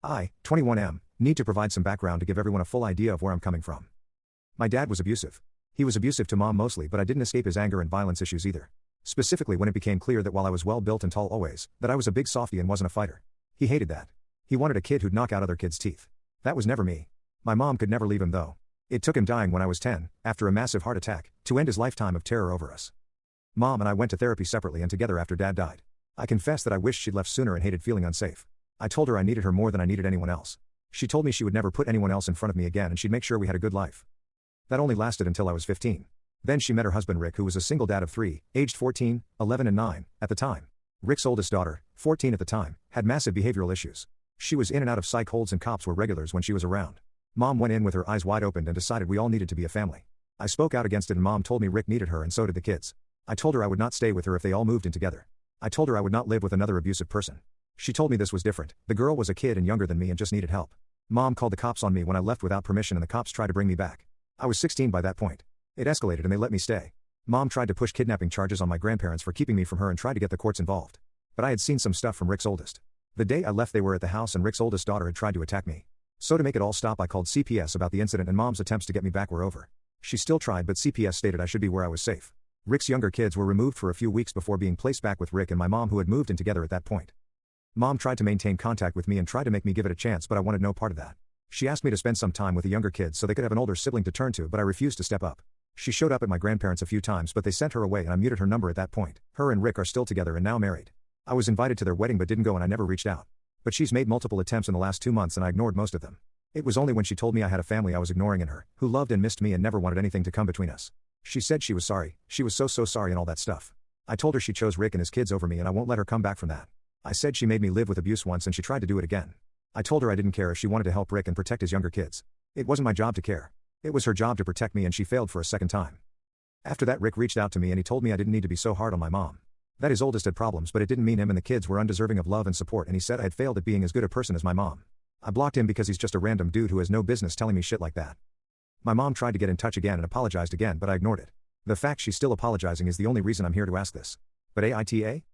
I, 21M, need to provide some background to give everyone a full idea of where I'm coming from. My dad was abusive. He was abusive to mom mostly, but I didn't escape his anger and violence issues either. Specifically when it became clear that while I was well built and tall always, that I was a big softie and wasn't a fighter. He hated that. He wanted a kid who'd knock out other kids' teeth. That was never me. My mom could never leave him though. It took him dying when I was 10, after a massive heart attack, to end his lifetime of terror over us. Mom and I went to therapy separately and together after Dad died. I confessed that I wished she'd left sooner and hated feeling unsafe. I told her I needed her more than I needed anyone else. She told me she would never put anyone else in front of me again and she'd make sure we had a good life. That only lasted until I was 15. Then she met her husband Rick, who was a single dad of 3, aged 14, 11 and 9, at the time. Rick's oldest daughter, 14 at the time, had massive behavioral issues. She was in and out of psych holds and cops were regulars when she was around. Mom went in with her eyes wide open and decided we all needed to be a family. I spoke out against it and Mom told me Rick needed her and so did the kids. I told her I would not stay with her if they all moved in together. I told her I would not live with another abusive person. She told me this was different. The girl was a kid and younger than me and just needed help. Mom called the cops on me when I left without permission and the cops tried to bring me back. I was 16 by that point. It escalated and they let me stay. Mom tried to push kidnapping charges on my grandparents for keeping me from her and tried to get the courts involved. But I had seen some stuff from Rick's oldest. The day I left they were at the house and Rick's oldest daughter had tried to attack me. So to make it all stop I called CPS about the incident and Mom's attempts to get me back were over. She still tried but CPS stated I should be where I was safe. Rick's younger kids were removed for a few weeks before being placed back with Rick and my mom who had moved in together at that point. Mom tried to maintain contact with me and tried to make me give it a chance but I wanted no part of that. She asked me to spend some time with the younger kids so they could have an older sibling to turn to but I refused to step up. She showed up at my grandparents a few times but they sent her away and I muted her number at that point. Her and Rick are still together and now married. I was invited to their wedding but didn't go and I never reached out. But she's made multiple attempts in the last 2 months and I ignored most of them. It was only when she told me I had a family I was ignoring in her, who loved and missed me and never wanted anything to come between us. She said she was sorry, she was so sorry and all that stuff. I told her she chose Rick and his kids over me and I won't let her come back from that. I said she made me live with abuse once and she tried to do it again. I told her I didn't care if she wanted to help Rick and protect his younger kids. It wasn't my job to care. It was her job to protect me and she failed for a second time. After that Rick reached out to me and he told me I didn't need to be so hard on my mom. That his oldest had problems but it didn't mean him and the kids were undeserving of love and support and he said I had failed at being as good a person as my mom. I blocked him because he's just a random dude who has no business telling me shit like that. My mom tried to get in touch again and apologized again but I ignored it. The fact she's still apologizing is the only reason I'm here to ask this. But AITA?